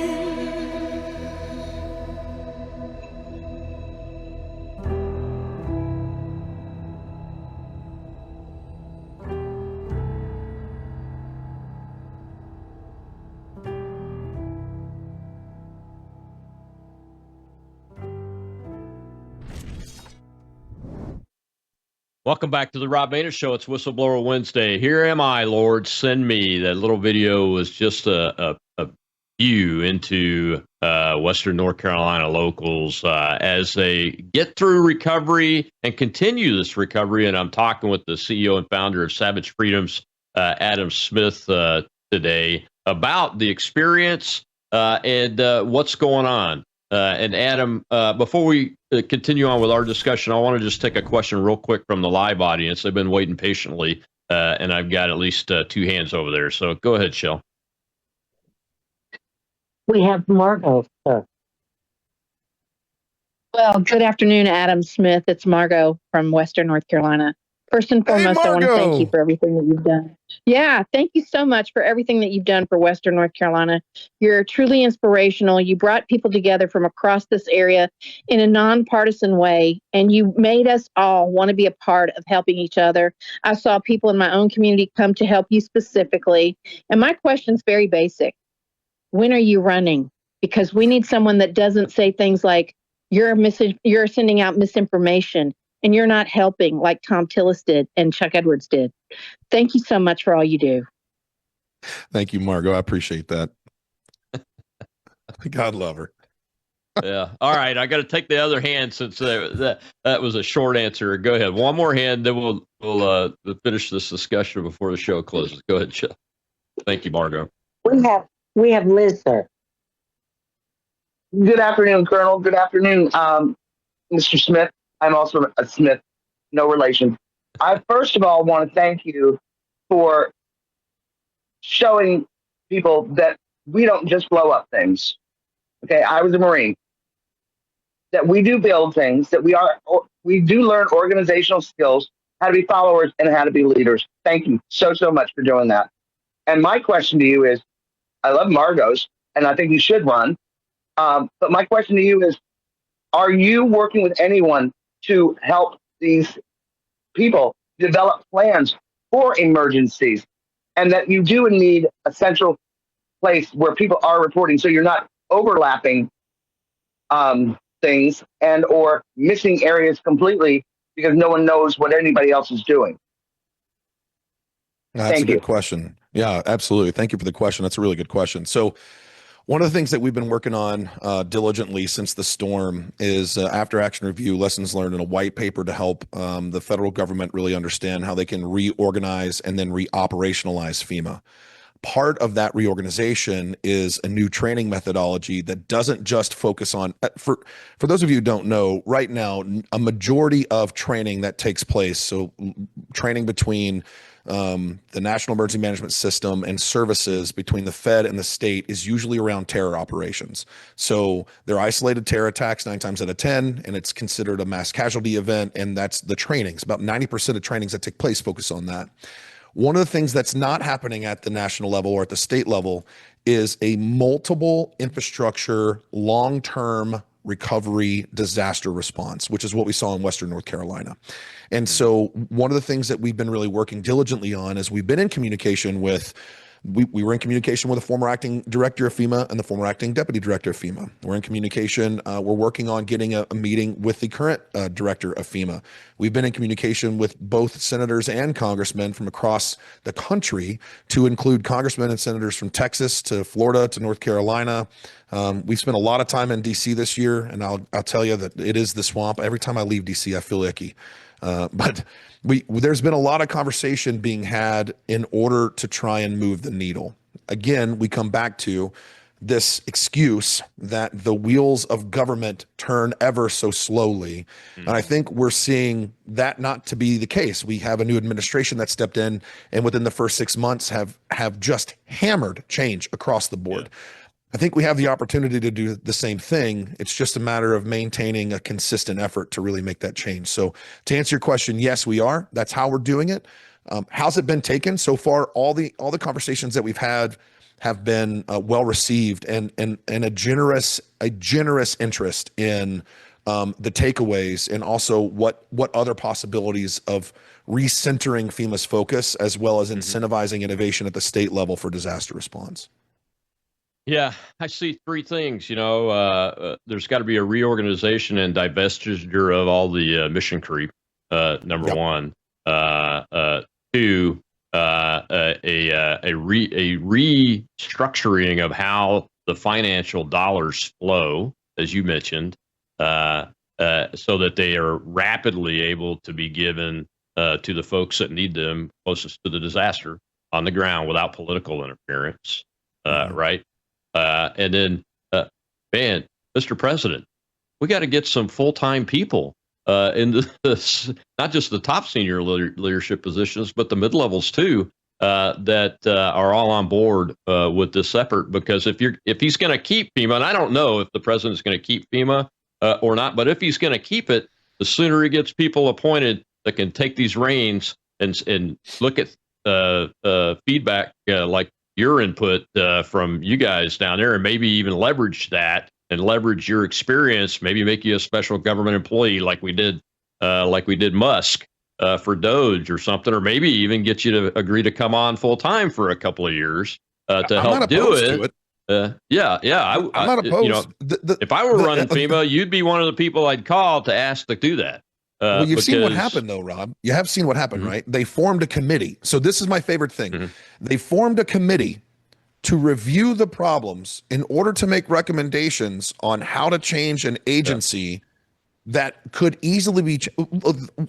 Welcome back to the Rob Maness Show. It's Whistleblower Wednesday. Here am I, Lord, send me. That little video was just a view into Western North Carolina locals as they get through recovery and continue this recovery. And I'm talking with the CEO and founder of Savage Freedoms, Adam Smith, today about the experience and what's going on. And Adam, before we continue on with our discussion, I want to just take a question real quick from the live audience. They've been waiting patiently, and I've got at least two hands over there. So go ahead, Shell. We have Margot, sir. Well, good afternoon, Adam Smith. It's Margot from Western North Carolina. First and foremost, I want to thank you for everything that you've done. Yeah, thank you so much for everything that you've done for Western North Carolina. You're truly inspirational. You brought people together from across this area in a nonpartisan way, and you made us all want to be a part of helping each other. I saw people in my own community come to help you specifically. And my question's very basic. When are you running? Because we need someone that doesn't say things like, you're sending out misinformation, and you're not helping like Tom Tillis did and Chuck Edwards did. Thank you so much for all you do. Thank you, Margot. I appreciate that. God love her. Yeah. All right. I got to take the other hand since that was a short answer. Go ahead. One more hand, then we'll finish this discussion before the show closes. Go ahead, Chuck. Thank you, Margot. We have Liz, sir. Good afternoon, Colonel. Good afternoon. Mr. Smith. I'm also a Smith, no relation. I first of all want to thank you for showing people that we don't just blow up things. Okay, I was a Marine. That we do build things, that we do learn organizational skills, how to be followers and how to be leaders. Thank you so much for doing that. And my question to you is, I love Margot's, and I think you should run. But my question to you is, are you working with anyone to help these people develop plans for emergencies? And that you do need a central place where people are reporting, so you're not overlapping things and or missing areas completely because no one knows what anybody else is doing. That's a good question. Yeah, absolutely. Thank you for the question. That's a really good question. So one of the things that we've been working on diligently since the storm is after action review, lessons learned, in a white paper to help the federal government really understand how they can reorganize and then reoperationalize FEMA. Part of that reorganization is a new training methodology that doesn't just focus on, for those of you who don't know, right now, a majority of training that takes place, so training between the National Emergency Management System and services between the Fed and the state is usually around terror operations. So they're isolated terror attacks 9 times out of 10, and it's considered a mass casualty event, and that's the trainings. About 90% of trainings that take place focus on that. One of the things that's not happening at the national level or at the state level is a multiple infrastructure, long-term recovery disaster response, which is what we saw in Western North Carolina. And so one of the things that we've been really working diligently on is we've been in communication with, we were in communication with the former acting director of FEMA and the former acting deputy director of FEMA. We're in communication. We're working on getting a meeting with the current director of FEMA. We've been in communication with both senators and congressmen from across the country, to include congressmen and senators from Texas to Florida to North Carolina. We've spent a lot of time in DC this year, and I'll tell you that it is the swamp. Every time I leave DC, I feel icky. But there's been a lot of conversation being had in order to try and move the needle. Again, we come back to this excuse that the wheels of government turn ever so slowly. And I think we're seeing that not to be the case. We have a new administration that stepped in, and within the first 6 months have just hammered change across the board. I think we have the opportunity to do the same thing. It's just a matter of maintaining a consistent effort to really make that change. So to answer your question, yes, we are. That's how we're doing it. How's it been taken so far? All the conversations that we've had have been well received, and a generous interest in the takeaways, and also what other possibilities of recentering FEMA's focus, as well as incentivizing innovation at the state level for disaster response. Yeah, I see 3 things. There's got to be a reorganization and divestiture of all the mission creep. Number one. 2, a restructuring of how the financial dollars flow, as you mentioned, so that they are rapidly able to be given to the folks that need them closest to the disaster on the ground without political interference, right? And then, man, Mr. President, we got to get some full-time people in this, not just the top senior leadership positions, but the mid-levels too, that are all on board with this effort. Because if he's going to keep FEMA, and I don't know if the president's going to keep FEMA or not, but if he's going to keep it, the sooner he gets people appointed that can take these reins and look at feedback like your input from you guys down there, and maybe even leverage that and leverage your experience, maybe make you a special government employee like we did Musk for DOGE or something, or maybe even get you to agree to come on full time for a couple of years to help do it. I'm not opposed. If I were running FEMA, you'd be one of the people I'd call to ask to do that. Well, you've seen what happened, though, Rob. You have seen what happened, right? They formed a committee. So this is my favorite thing. They formed a committee to review the problems in order to make recommendations on how to change an agency that could easily be.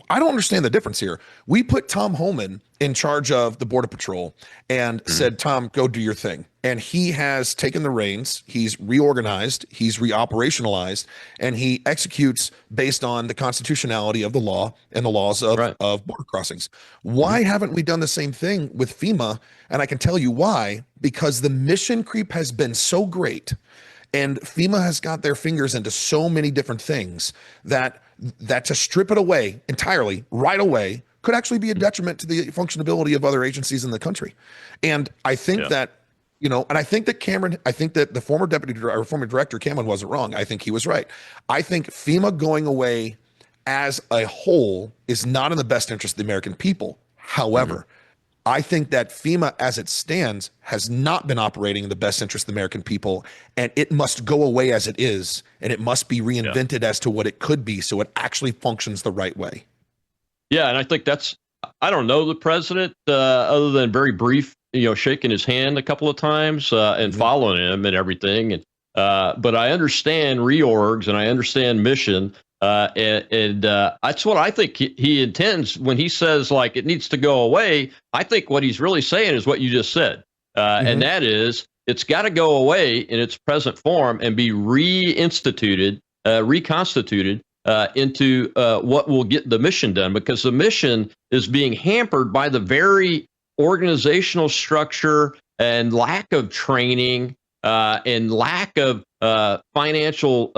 I don't understand the difference here. We put Tom Homan in charge of the Border Patrol and said, Tom, go do your thing. And he has taken the reins. He's reorganized. He's reoperationalized, and he executes based on the constitutionality of the law and the laws of border crossings. Why haven't we done the same thing with FEMA? And I can tell you why, because the mission creep has been so great. And FEMA has got their fingers into so many different things that to strip it away entirely right away could actually be a detriment to the functionability of other agencies in the country. And I think that, and I think that the former former director Cameron wasn't wrong. I think he was right. I think FEMA going away as a whole is not in the best interest of the American people. However, I think that FEMA as it stands has not been operating in the best interest of the American people, and it must go away as it is, and it must be reinvented as to what it could be so it actually functions the right way. Yeah, and I think I don't know the president other than very brief, shaking his hand a couple of times and following him and everything. And but I understand reorgs and I understand mission. And that's what I think he intends when he says, like, it needs to go away. I think what he's really saying is what you just said. And that is, it's got to go away in its present form and be reconstituted into what will get the mission done, because the mission is being hampered by the very organizational structure and lack of training and lack of financial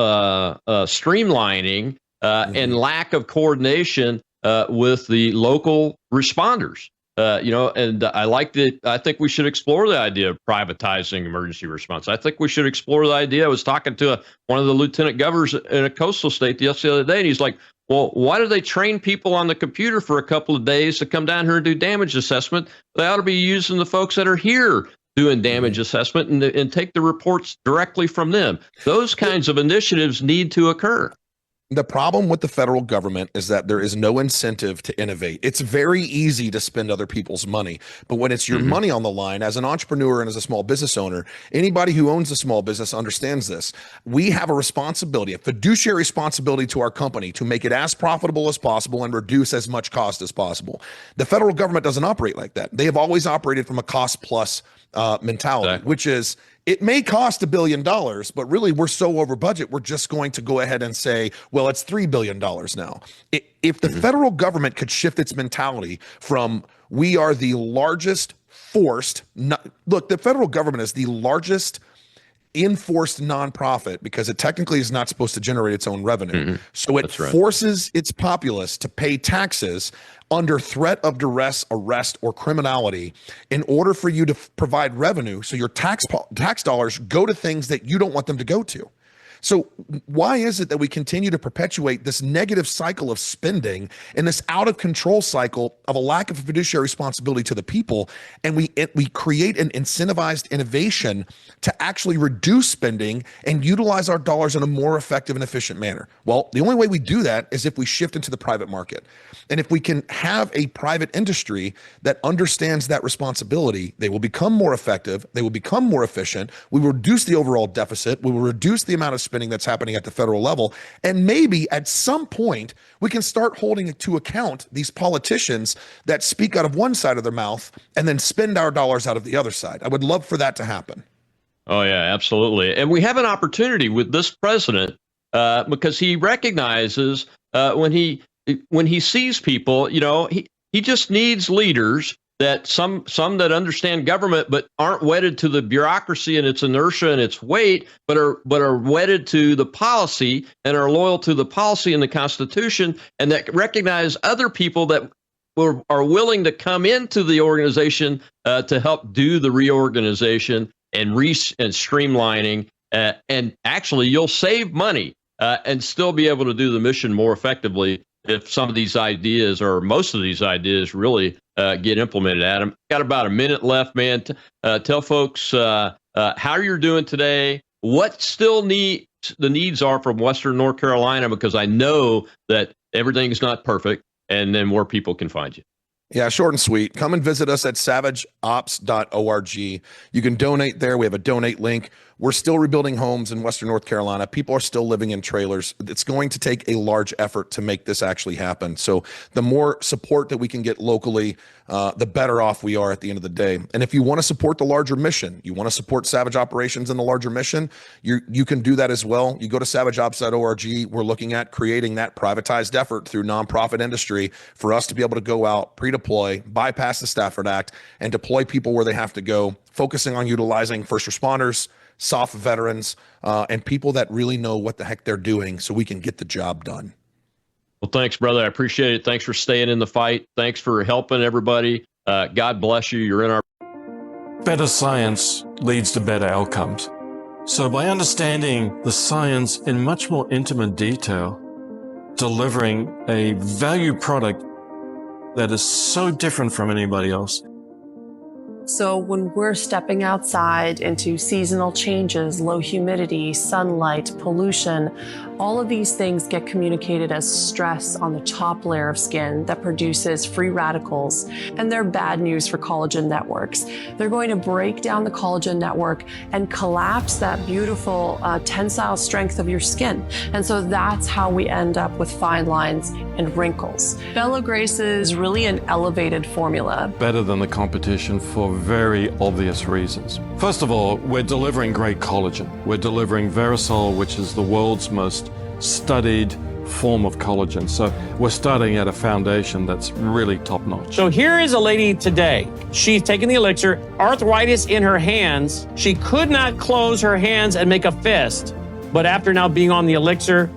streamlining and lack of coordination with the local responders. And I think we should explore the idea of privatizing emergency response. I think we should explore the idea. I was talking to one of the lieutenant governors in a coastal state just the other day, and he's like, well, why do they train people on the computer for a couple of days to come down here and do damage assessment? They ought to be using the folks that are here doing damage assessment and take the reports directly from them. Those kinds of initiatives need to occur. The problem with the federal government is that there is no incentive to innovate. It's very easy to spend other people's money, but when it's your money on the line, as an entrepreneur and as a small business owner, anybody who owns a small business understands this. We have a responsibility, a fiduciary responsibility to our company to make it as profitable as possible and reduce as much cost as possible. The federal government doesn't operate like that. They have always operated from a cost plus mentality, which is, it may cost $1 billion, but really we're so over budget, we're just going to go ahead and say, well, it's $3 billion now. If the federal government could shift its mentality from, we are the largest look, the federal government is the largest enforced nonprofit because it technically is not supposed to generate its own revenue. So it forces its populace to pay taxes under threat of duress, arrest, or criminality in order for you to provide revenue. So your tax dollars go to things that you don't want them to go to. So why is it that we continue to perpetuate this negative cycle of spending and this out of control cycle of a lack of fiduciary responsibility to the people? And we create an incentivized innovation to actually reduce spending and utilize our dollars in a more effective and efficient manner. Well, the only way we do that is if we shift into the private market. And if we can have a private industry that understands that responsibility, they will become more effective. They will become more efficient. We will reduce the overall deficit. We will reduce the amount of spending that's happening at the federal level. And maybe at some point, we can start holding to account these politicians that speak out of one side of their mouth and then spend our dollars out of the other side. I would love for that to happen. Oh, yeah, absolutely. And we have an opportunity with this president because he recognizes when he sees people, he just needs leaders that some that understand government but aren't wedded to the bureaucracy and its inertia and its weight, but are wedded to the policy and are loyal to the policy and the Constitution, and that recognize other people that are willing to come into the organization to help do the reorganization and streamlining. And actually, you'll save money and still be able to do the mission more effectively if some of these ideas or most of these ideas really get implemented. Adam, got about a minute left, man. Tell folks how you're doing today, what still the needs are from Western North Carolina, because I know that everything's not perfect, and then where people can find you. Yeah, short and sweet. Come and visit us at savageops.org. You can donate there. We have a donate link. We're still rebuilding homes in Western North Carolina. People are still living in trailers. It's going to take a large effort to make this actually happen. So the more support that we can get locally, the better off we are at the end of the day. And if you want to support the larger mission, you want to support Savage Operations in the larger mission, you can do that as well. You go to savageops.org. We're looking at creating that privatized effort through nonprofit industry for us to be able to go out, pre-deploy, bypass the Stafford Act, and deploy people where they have to go, focusing on utilizing first responders, SOF veterans, and people that really know what the heck they're doing so we can get the job done. Well, thanks, brother. I appreciate it. Thanks for staying in the fight. Thanks for helping everybody. God bless you. You're in our... Better science leads to better outcomes. So by understanding the science in much more intimate detail, delivering a value product that is so different from anybody else. So when we're stepping outside into seasonal changes, low humidity, sunlight, pollution, all of these things get communicated as stress on the top layer of skin that produces free radicals, and they're bad news for collagen networks. They're going to break down the collagen network and collapse that beautiful tensile strength of your skin. And so that's how we end up with fine lines and wrinkles. Bella Grace is really an elevated formula. Better than the competition for very obvious reasons. First of all, we're delivering great collagen. We're delivering Verisol, which is the world's most studied form of collagen. So we're starting at a foundation that's really top notch. So here is a lady today. She's taken the elixir, arthritis in her hands. She could not close her hands and make a fist. But after now being on the elixir,